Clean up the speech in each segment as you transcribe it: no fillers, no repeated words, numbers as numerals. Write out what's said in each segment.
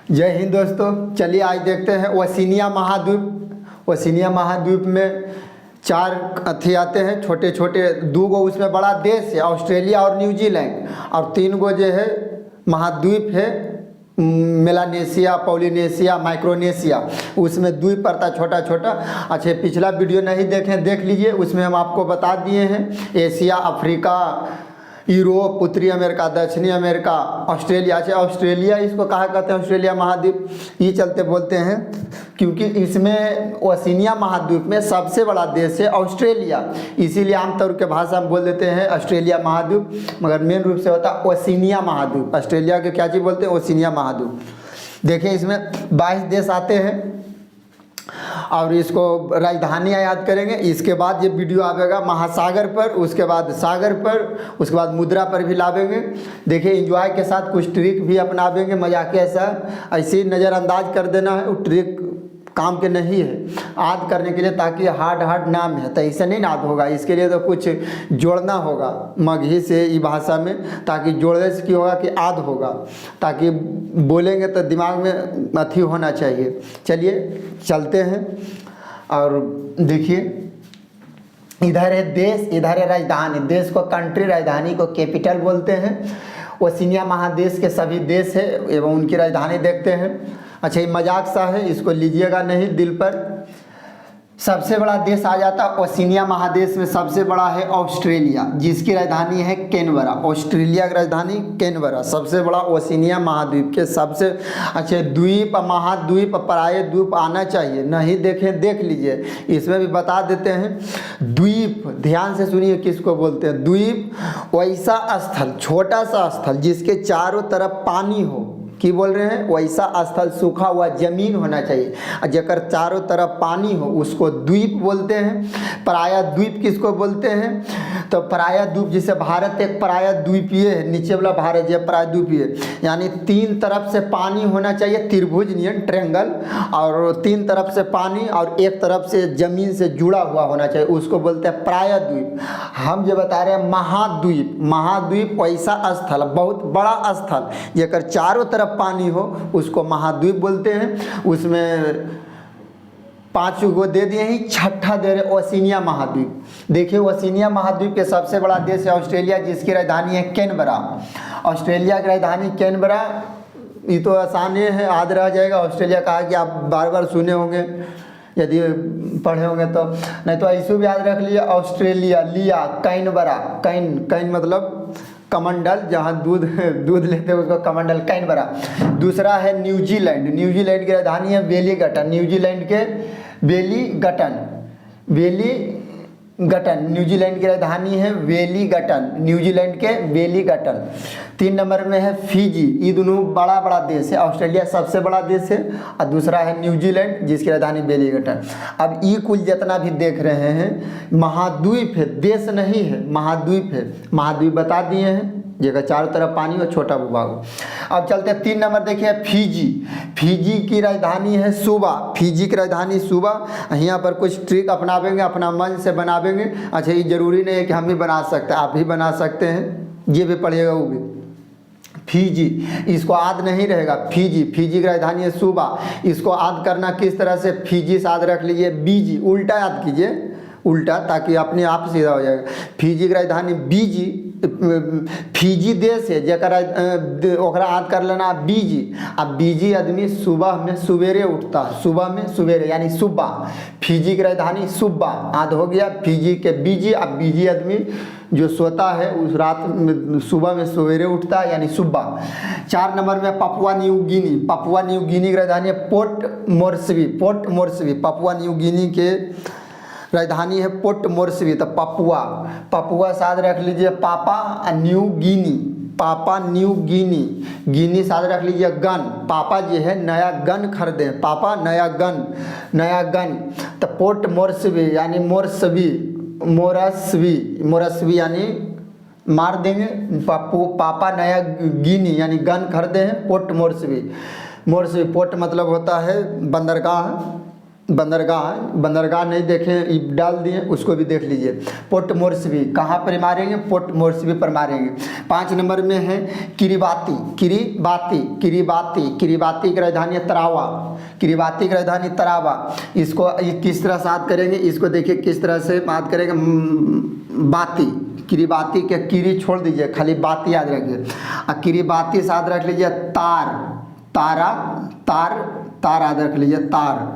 जय हिंद दोस्तों। चलिए आज देखते हैं ओशिनिया महाद्वीप। ओशिनिया महाद्वीप में चार अथी आते हैं, छोटे छोटे। दो गो उसमें बड़ा देश है, ऑस्ट्रेलिया और न्यूजीलैंड, और तीन गो जो है महाद्वीप है, मेलानेशिया, पॉलिनेशिया, माइक्रोनेशिया। उसमें द्वीप पड़ता छोटा छोटा। अच्छा, पिछला वीडियो नहीं देखें, देख लीजिए। उसमें हम आपको बता दिए हैं एशिया, अफ्रीका, यूरोप, उत्तरी अमेरिका, दक्षिणी अमेरिका, ऑस्ट्रेलिया। अच्छा, ऑस्ट्रेलिया इसको कहा कहते हैं ऑस्ट्रेलिया महाद्वीप, ये चलते बोलते हैं क्योंकि इसमें ओशिनिया महाद्वीप में सबसे बड़ा देश है ऑस्ट्रेलिया, इसीलिए आमतौर के भाषा में बोल देते हैं ऑस्ट्रेलिया महाद्वीप, मगर मेन रूप से होता है ओशिनिया महाद्वीप। ऑस्ट्रेलिया के क्या चीज़ बोलते हैं? ओशिनिया महाद्वीप। देखिए इसमें 22 देश आते हैं और इसको राजधानियाँ याद करेंगे। इसके बाद ये वीडियो आवेगा महासागर पर, उसके बाद सागर पर, उसके बाद मुद्रा पर भी लावेंगे। देखिए एंजॉय के साथ कुछ ट्रिक भी अपनावेंगे, मजाकिया सा। ऐसे ही नज़रअंदाज कर देना है, वो ट्रिक काम के नहीं है याद करने के लिए, ताकि हार्ड नाम है तो ऐसे नहीं याद होगा। इसके लिए तो कुछ जोड़ना होगा मगही से ई भाषा में, ताकि जोड़ने से क्या होगा कि याद होगा, ताकि बोलेंगे तो दिमाग में अथी होना चाहिए। चलिए चलते हैं और देखिए, इधर है देश, इधर है राजधानी। देश को कंट्री, राजधानी को कैपिटल बोलते हैं। ओशिनिया महादेश के सभी देश है एवं उनकी राजधानी देखते हैं। अच्छा, ये मजाक सा है, इसको लीजिएगा नहीं दिल पर। सबसे बड़ा देश आ जाता है ओशिनिया महादेश में, सबसे बड़ा है ऑस्ट्रेलिया, जिसकी राजधानी है कैनबरा। ऑस्ट्रेलिया की राजधानी कैनबरा, सबसे बड़ा ओशिनिया महाद्वीप के सबसे। अच्छे द्वीप, महाद्वीप, पराये द्वीप आना चाहिए, नहीं देखें देख लीजिए, इसमें भी बता देते हैं। द्वीप ध्यान से सुनिए किसको बोलते हैं। द्वीप वैसा स्थल, छोटा सा स्थल जिसके चारों तरफ पानी हो, की बोल रहे हैं वैसा स्थल, सूखा हुआ जमीन होना चाहिए, जेकर चारों तरफ पानी हो उसको द्वीप बोलते हैं। पराया द्वीप किसको बोलते हैं? तो पराया द्वीप, जिसे भारत एक पराया द्वीपीय है, नीचे वाला भारत ये पराया द्वीपीय, यानी तीन तरफ से पानी होना चाहिए, त्रिभुज नियन ट्रायंगल, और तीन तरफ से पानी और एक तरफ से जमीन से जुड़ा हुआ होना चाहिए, उसको बोलते हैं पराया द्वीप। हम जो बता रहे हैं महाद्वीप, महाद्वीप वैसा स्थल, बहुत बड़ा स्थल जेकर चारों तरफ पानी हो उसको महाद्वीप बोलते हैं। उसमें 5 गो दे दिए ही, छठा दे रहे ओशिनिया महाद्वीप। देखिए ओशिनिया महाद्वीप के सबसे बड़ा देश है ऑस्ट्रेलिया, जिसकी राजधानी है कैनबरा। ऑस्ट्रेलिया की राजधानी कैनबरा, ये तो आसान है, याद रह जाएगा। ऑस्ट्रेलिया कहा कि आप बार बार सुने होंगे यदि पढ़े होंगे तो, नहीं तो ऐसे भी याद रख लीजिए। ऑस्ट्रेलिया, लिया, कैनबरा, कैन मतलब कमंडल, जहाँ दूध लेते हैं उसको कमंडल, कैनबरा। दूसरा है न्यूजीलैंड, न्यूजीलैंड की राजधानी है वेलिंगटन, न्यूजीलैंड के वेलिंगटन, न्यूजीलैंड की राजधानी है वेलिंगटन, न्यूजीलैंड के वेलिंगटन। 3 नंबर में है फिजी, ये दोनों बड़ा बड़ा देश है। ऑस्ट्रेलिया सबसे बड़ा देश है और दूसरा है न्यूजीलैंड, जिसकी राजधानी वेलिंगटन। अब ये कुल जितना भी देख रहे हैं महाद्वीप है, देश नहीं है, महाद्वीप है। महाद्वीप बता दिए हैं, जगह चारों तरफ पानी और छोटा भूभाग हो। अब चलते हैं 3 नंबर, देखिए फिजी। फिजी की राजधानी है सुबा, फिजी की राजधानी सुबा। यहाँ पर कुछ ट्रिक अपनावेंगे, अपना मन से बनावेंगे। अच्छा, ये जरूरी नहीं है कि हम भी बना सकते हैं, आप भी बना सकते हैं, ये भी पढ़िएगा वो भी। फिजी, इसको याद नहीं रहेगा। फिजी की राजधानी है सुबा, इसको याद करना किस तरह से, फिजी से याद रख लीजिए, बीजी उल्टा याद कीजिए, उल्टा, ताकि अपने आप सीधा हो जाएगा। फिजी की राजधानी बीजी, फिजी देश है जरा ओकरा याद कर लेना बीजी। अब बीजी आदमी सुबह में सवेरे उठता, सुबह में सवेरे यानी सुबह। फिजी की राजधानी सुबा, याद हो गया। फिजी के बीजी, अब बीजी आदमी जो सोता है उस रात में, सुबह में सवेरे उठता है यानी सुबह। 4 नंबर में Papua New Guinea, Papua New Guinea की राजधानी है Port Moresby, Port Moresby. Papua New Guinea के राजधानी है पोर्ट मोर्सबी। तो पपुआ साथ रख लीजिए पापा न्यू गिनी, पापा न्यू गिनी, गिनी साथ रख लीजिए गन। पापा जो है नया गन खरीदे, पापा नया गन। तो पोर्ट मोर्सबी यानी मोरसबी यानी मार देंगे। पापा नया गिनी यानी गन खरीदे हैं, पोर्ट मोर्सबी। पोर्ट मतलब होता है बंदरगाह, बंदरगाह है, बंदरगाह नहीं देखे डाल दिए, उसको भी देख लीजिए। पोर्ट मोर्सबी कहाँ पर मारेंगे? पोर्ट मोर्सबी पर मारेंगे। 5 नंबर में है किरीबाती। किरीबाती किरीबाती किरीबाती की राजधानी है तरावा। किरीबाती की राजधानी तरावा। इसको ये किस तरह से याद करेंगे? इसको देखिए किस तरह से याद करेंगे। बाती, किरीबाती के किरी छोड़ दीजिए, खाली बाती याद रखिए। और किरीबाती से याद रख लीजिए तार, तारा, तार, तार याद रख लीजिए। तार,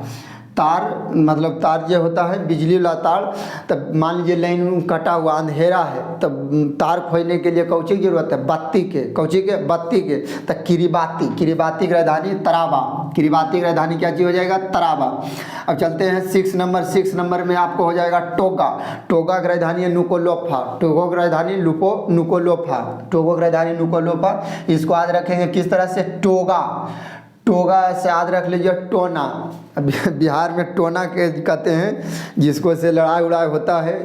तार मतलब तार जो होता है बिजली वाला तार। तब मान लीजिए लाइन कटा हुआ अंधेरा है, तब तार खोजने के लिए कौची की जरूरत है? बत्ती के। कौची के? बत्ती के। तब किरीबाती, किरीबाती की राजधानी तराबा। किरीबाती की राजधानी क्या चीज़ हो जाएगा? तराबा। अब चलते हैं 6 नंबर। 6 नंबर में आपको हो जाएगा टोगा। टोगा की राजधानी है नुकोलोफा। टोगो की राजधानी नुकोलोफा। टोगो की राजधानी नुकोलोफा। इसको याद रखेंगे किस तरह से? टोगा। टोगा से याद रख लीजिए टोना। बिहार में टोना के कहते हैं जिसको से लड़ाई उड़ाई होता है,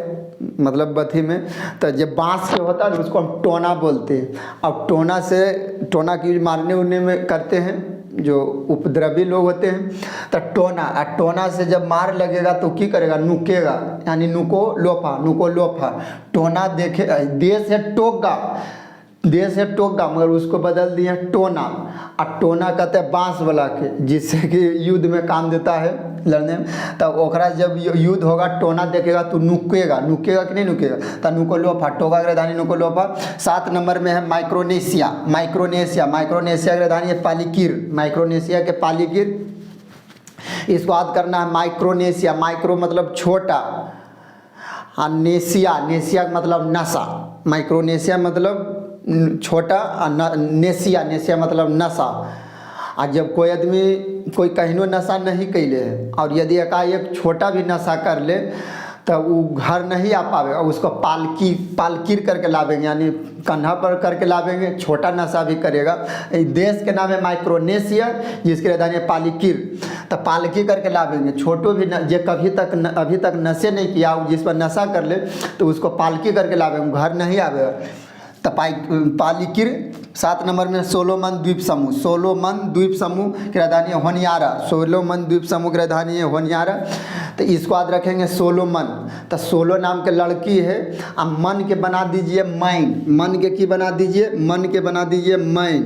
मतलब बथी में, तो जब बांस के होता है ना उसको हम टोना बोलते हैं। अब टोना से, टोना की मारने उड़ने में करते हैं जो उपद्रवी लोग होते हैं, तो टोना। टोना से जब मार लगेगा तो क्या करेगा? नुकेगा, यानी नुको लोफा। नुको लोफा। टोना देखे देश है टोगा, देश है टोगा, मगर उसको बदल दिए टोना। और टोना कहते हैं बांस वाला के, जिससे कि युद्ध में काम देता है लड़ने में। तब ओकरा जब युद्ध होगा टोना देखेगा तो नुकेगा। नुकेगा कि नहीं नुकेगा? तो नुकोलोफा। टोगा की राजधानी नुकोलोफा। 7 नंबर में है माइक्रोनेशिया। माइक्रोनेशिया, माइक्रोनेशिया की राजधानी है पालीकिर। माइक्रोनेशिया के पालीकिर। इसको याद करना है। माइक्रोनेशिया, माइक्रो मतलब छोटा, और नेशिया, नेशिया मतलब नशा। माइक्रोनेशिया मतलब छोटा, नेशिया, नेशिया मतलब नशा। और जब कोई आदमी कोई कहीं नशा नहीं कैले है और यदि एकाएक छोटा भी नशा कर ले तो वो घर नहीं आ पावेगा, उसको पालकी, पालकीर करके लावेंगे, यानी कंधा पर करके लावेंगे। छोटा नशा भी करेगा। देश के नाम है माइक्रोनेशिया, जिसकी राजधानी है पालीकिर। तो पालकी करके लावेंगे। छोटो भी जो कभी तक अभी तक नशे नहीं किया, जिस पर नशा कर ले तो उसको पालकी करके लावेंगे, घर नहीं आवेगा। तो पालीकिर। 7 नंबर में सोलोमन द्वीप समूह। सोलोमन द्वीप समूह की राजधानी है होनियारा। सोलोमन द्वीप समूह की राजधानी है होनियारा। तो इसको याद रखेंगे सोलोमन। तो सोलो नाम के लड़की है। अब मन के बना दीजिए मैन। मन के की बना दीजिए? मन के बना दीजिए मैन।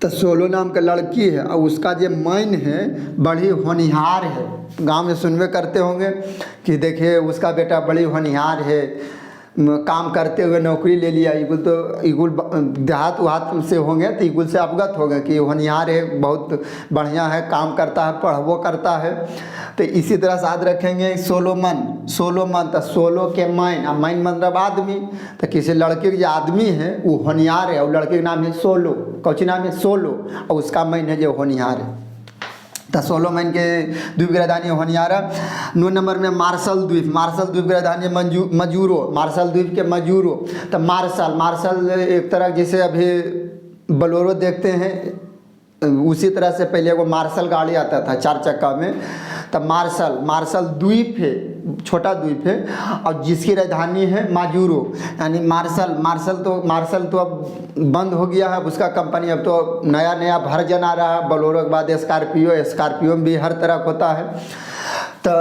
तो सोलो नाम के लड़की है और उसका जो मैन है बड़ी होनिहार है। गांव में सुनवे करते होंगे कि देखिए उसका बेटा बड़ी होनिहार है, काम करते हुए नौकरी ले लिया। इगुल तो इगुल देहात वहात से होंगे तो इगुल से अवगत होंगे कि होनिहार है, बहुत बढ़िया है, काम करता है, पढ़वो करता है। तो इसी तरह से याद रखेंगे सोलोमन। सोलोमन तो सोलो के मैन, और मैन मतलब आदमी। तो किसी लड़के के जो आदमी है वो होनिहार है और लड़के का नाम है सोलो। कौची नाम है? सोलो। और उसका मैन है जो होनिहार है। तो सोलोमन के द्वीप की राजधानी होनियारा। 9 नंबर में मार्शल द्वीप। मार्शल द्वीप की राजधानी मजूरो। मार्शल द्वीप के मजूरो। तो मार्शल, मार्शल एक तरह जिसे अभी बोलेरो देखते हैं उसी तरह से पहले वो मार्शल गाड़ी आता था 4 चक्का में। तो मार्शल, मार्शल द्वीप है, छोटा द्वीप है और जिसकी राजधानी है माजूरो। यानी मार्शल, मार्शल तो अब बंद हो गया है उसका कंपनी। अब तो नया नया वर्जन आ रहा है। बोलेरो के बाद स्कॉर्पियो, स्कॉर्पियो में भी हर तरह होता है। तो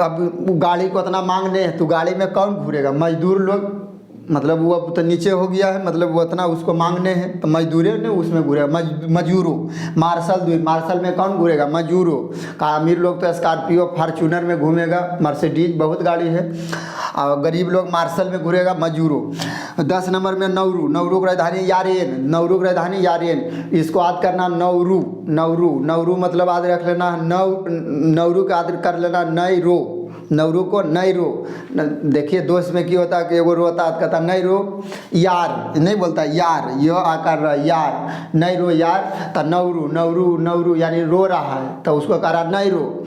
अब गाड़ी को उतना मांग नहीं है तो गाड़ी में कौन घूरेगा? मजदूर लोग, मतलब वो अब तो नीचे हो गया है, मतलब वो उतना उसको मांगने हैं तो मजदूरे ने उसमें घूरेगा। मजूरो। मार्शल द्वीप, मार्शल में कौन घूरेगा? मजूरो का। अमीर लोग तो स्कॉर्पियो फॉर्च्यूनर में घूमेगा, मर्सिडीज बहुत गाड़ी है, और गरीब लोग मार्शल में घूरेगा, मजूरो। 10 नंबर में नौरू। नौरू की राजधानी यारेन। नौरू की राजधानी यारेन। इसको याद करना नौरू। नौरू, नौरू मतलब याद रख लेना नौरू का याद कर लेना नैरो। नौरू को नैरो। देखिए दोस्त में क्या होता है कि एगो रोता है कहता नैरो यार, नहीं बोलता यार, यो आकर रहा यार, नैरो यार। तो नौरू, नौरू, नौरू यानी रो रहा है तो उसको कह रहा नैरो।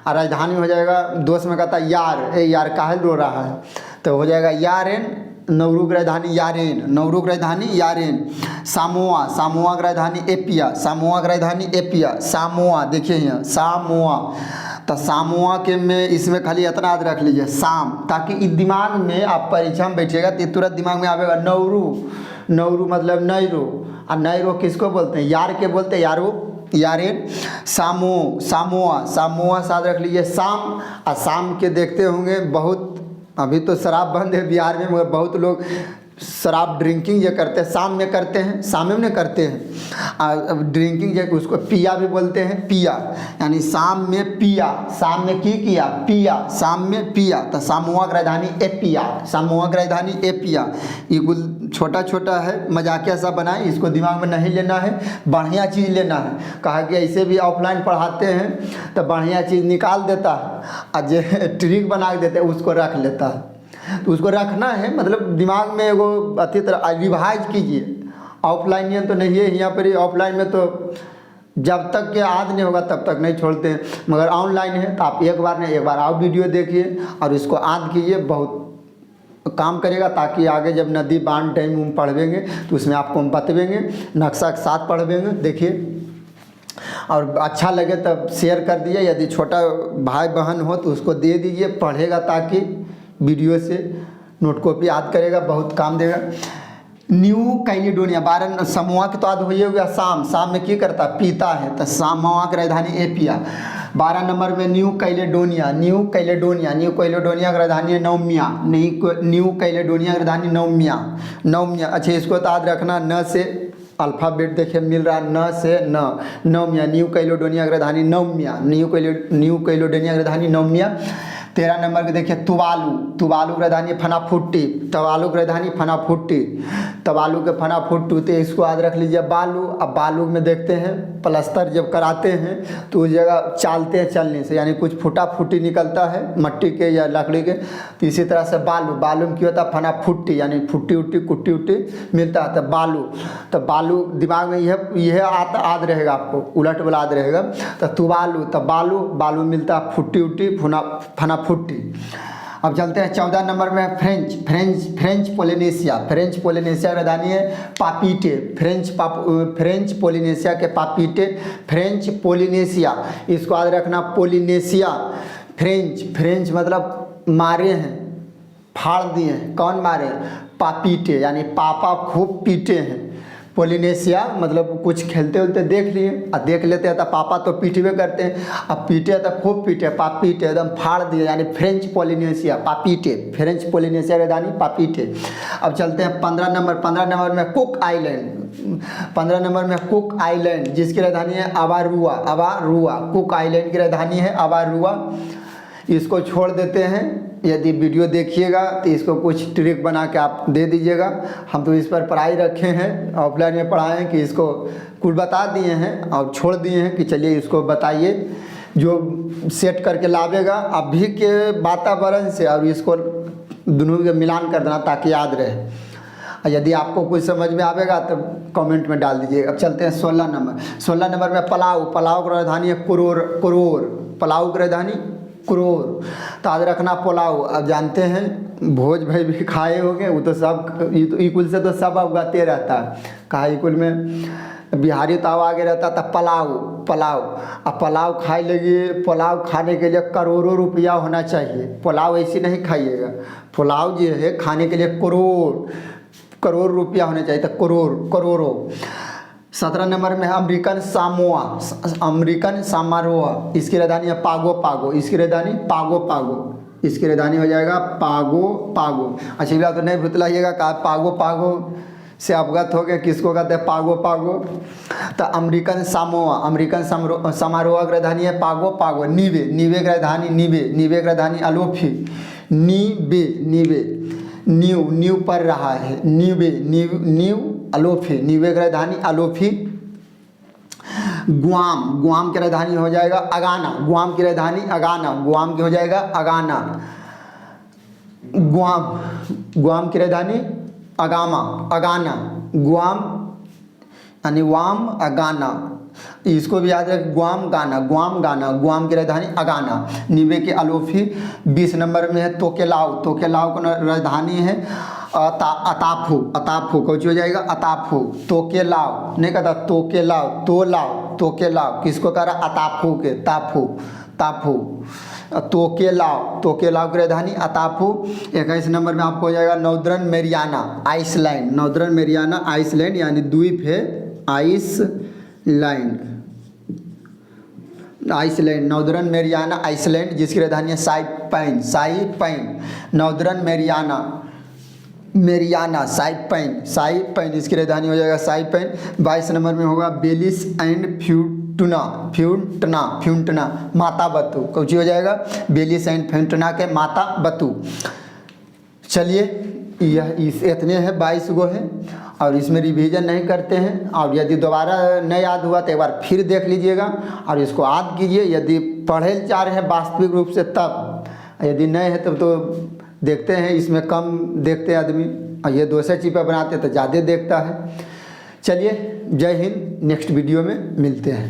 और राजधानी हो जाएगा, दोस्त में कहता यार, ए यार काहे रो रहा है, तो हो जाएगा यारेन। नौरू की राजधानी यारेन। नौरू की राजधानी यारेन। सामोआ। सामोआ की राजधानी एपिया। सामोआ की राजधानी एपिया। सामोआ देखिए यहाँ सामोआ। तो सामोआ के में इसमें खाली इतना याद रख लीजिए शाम, ताकि इस दिमाग में आप परीक्षा में बैठिएगा तो तुरंत दिमाग में आवेगा नौरू। नौरू मतलब नैरो। और नैरो किसको बोलते हैं? यार के बोलते हैं यारो। यारेन, सामोआ साथ रख लीजिए, शाम। और शाम के देखते होंगे बहुत, अभी तो शराब बंद है बिहार में, मगर बहुत लोग शराब ड्रिंकिंग जो करते हैं शाम में करते हैं, शाम में करते हैं। ड्रिंकिंग जो उसको पिया भी बोलते हैं, पिया यानी शाम में पिया, शाम में की किया पिया, शाम में पिया। तो सामूहिक राजधानी एपिया, सामूहिक राजधानी एपिया। ये कुल छोटा छोटा है, मजाकिया सा बनाए, इसको दिमाग में नहीं लेना है, बढ़िया चीज़ लेना है। कहा कि ऐसे भी ऑफलाइन पढ़ाते हैं तो बढ़िया चीज़ निकाल देता है और जो ट्रिक बना के देते हैं उसको रख लेता है। तो उसको रखना है, मतलब दिमाग में वो अच्छी तरह रिवाइज कीजिए। ऑफलाइन ये तो नहीं है, यहाँ पर ऑफलाइन में तो जब तक के याद नहीं होगा तब तक नहीं छोड़ते हैं, मगर ऑनलाइन है तो आप एक बार नहीं एक बार आप वीडियो देखिए और इसको याद कीजिए, बहुत काम करेगा। ताकि आगे जब नदी बांध डैम पढ़वेंगे तो उसमें आपको हम बतवेंगे, नक्शा के साथ पढ़वेंगे। देखिए, और अच्छा लगे तब शेयर कर दीजिए, यदि छोटा भाई बहन हो तो उसको दे दीजिए, पढ़ेगा ताकि वीडियो से नोट कॉपी याद करेगा, बहुत काम देगा। न्यू कैलिडोनिया, 12 समूह के तो याद हो गया। शाम में क्या करता पीता है, तो समूह की राजधानी एपिया। 12 नंबर में न्यू कैलिडोनिया की राजधानी है नौमिया, न्यू कैलिडोनिया की राजधानी नौमिया। अच्छा, इसको तो याद रखना, न से अल्फ़ाबेट देखिए मिल रहा, न से नौमिया, न्यू कैलिडोनिया की राजधानी नौमिया, न्यू कैलिडोनिया की राजधानी नौमिया। 13 नंबर के देखिए तुवालू की राजधानी फनाफुट्टी, तुवालू की राजधानी फनाफुट्टी, तुवालू के फनाफुट्टी। तो इसको याद रख लीजिए बालू। अब बालू में देखते हैं प्लस्तर जब कराते हैं तो उस जगह चालते हैं, चलने से यानी कुछ फूटा फूटी निकलता है मट्टी के या लकड़ी के। तो इसी तरह से बालू में क्या होता है, फनाफुट्टी यानी फुट्टी उट्टी कुट्टी उट्टी मिलता है। तो बालू दिमाग में यह याद रहेगा, आपको उलट वाला याद रहेगा। तो तुवालू, तो बालू मिलता है फुट्टी उट्टी फनाफुट्टी। अब चलते हैं 14 नंबर में फ्रेंच पोलिनेशिया की राजधानी है पापीटे, फ्रेंच पोलिनेशिया के पापीटे, फ्रेंच पोलिनेशिया। इसको याद रखना, पोलिनेशिया। फ्रेंच मतलब मारे हैं, फाड़ दिए हैं। कौन मारे? पापीटे यानी पापा खूब पीटे हैं। पोलिनेशिया मतलब कुछ खेलते उलते देख लिए और देख लेते हैं तो पापा तो पीटवे करते हैं, अब पीटे तो खूब पीटे, पापीटे एकदम फाड़ दिए, यानी फ्रेंच पोलिनेशिया पापीटे, फ्रेंच पोलिनेशिया राजधानी पापीटे। अब चलते हैं 15 नंबर में कुक आइलैंड, 15 नंबर में कुक आइलैंड जिसकी राजधानी है अवारुआ। कुक आइलैंड की राजधानी है अवारुआ। इसको छोड़ देते हैं, यदि वीडियो देखिएगा तो इसको कुछ ट्रिक बना के आप दे दीजिएगा। हम तो इस पर पढ़ाई रखे हैं, ऑफलाइन में पढ़ाए हैं कि इसको कुछ बता दिए हैं और छोड़ दिए हैं कि चलिए इसको बताइए, जो सेट करके लावेगा अभी के वातावरण से और इसको दोनों के मिलान कर देना ताकि याद रहे। यदि आपको कुछ समझ में आवेगा तो कमेंट में डाल दीजिएगा। अब चलते हैं 16 नंबर में पलाऊ की राजधानी है कुरोर, पलाऊ की राजधानी कुरोर। तो याद रखना पुलाव। अब जानते हैं भोज भाई भी खाए होंगे, वो तो सब इकुल से तो सब अवगते रहता है। कहा इकुल में बिहारी तो आगे रहता था पुलाव। अब पुलाव खाए लगे, पुलाव खाने के लिए करोड़ों रुपया होना चाहिए। पुलाव ऐसे नहीं खाइएगा, पुलाव जो है खाने के लिए करोड़ रुपया होना चाहिए, तो करोड़ों। 17 नंबर में है अमेरिकन सामोआ, इसकी राजधानी है पागो, इसकी राजधानी पागो, इसकी राजधानी हो जाएगा पागो। अच्छी बात तो नहीं भुतलाइएगा, कहा पागो से अवगत हो गए किसको कहते हैं पागो। तो अमेरिकन सामोआ की राजधानी है पागो। नीवे की राजधानी अलोफी, न्यू पर रहा है, न्यू अलोफी, नीवे की राजधानी अलोफी। गुआम की राजधानी हो जाएगा अगाना, गुआम की राजधानी अगाना, गुआम की हो जाएगा अगाना। गुआम की राजधानी अगाना, गुआम यानी वाम अगाना, इसको भी याद रखें, गुआम गाना, गुआम की राजधानी अगाना। नीवे के अलोफी। 20 नंबर में है तोकेलाव की राजधानी है अताफू, कौन हो जाएगा अताफू। तोकेलाव नहीं कहता तोकेलाव किसको कह रहा? अताफू के, ताफू। तोकेलाव की राजधानी अताफू। 21 नंबर में आपको हो जाएगा नॉर्दर्न मेरियाना आइसलैंड, यानी द्वीप है island. Island, northern Mariana island, जिसकी राजधानी है साइपैन, साइपैन, नॉर्दर्न मेरियाना साइपैन, इसकी राजधानी हो जाएगा साइपैन। 22 नंबर में होगा बेलिस एंड फ्यूंटना माता बतू, कौन हो जाएगा, बेलिस एंड फ्यूंटना के माता बतू। चलिए यह इतने हैं, 22 गो हैं, और इसमें रिवीजन नहीं करते हैं। और यदि दोबारा नहीं याद हुआ तो एक बार फिर देख लीजिएगा और इसको याद कीजिए, यदि पढ़े चाह रहे हैं वास्तविक रूप से तब, यदि नहीं है तब तो देखते हैं इसमें कम देखते हैं आदमी, और ये 200 चिपे बनाते हैं तो ज़्यादा देखता है। चलिए जय हिंद, नेक्स्ट वीडियो में मिलते हैं।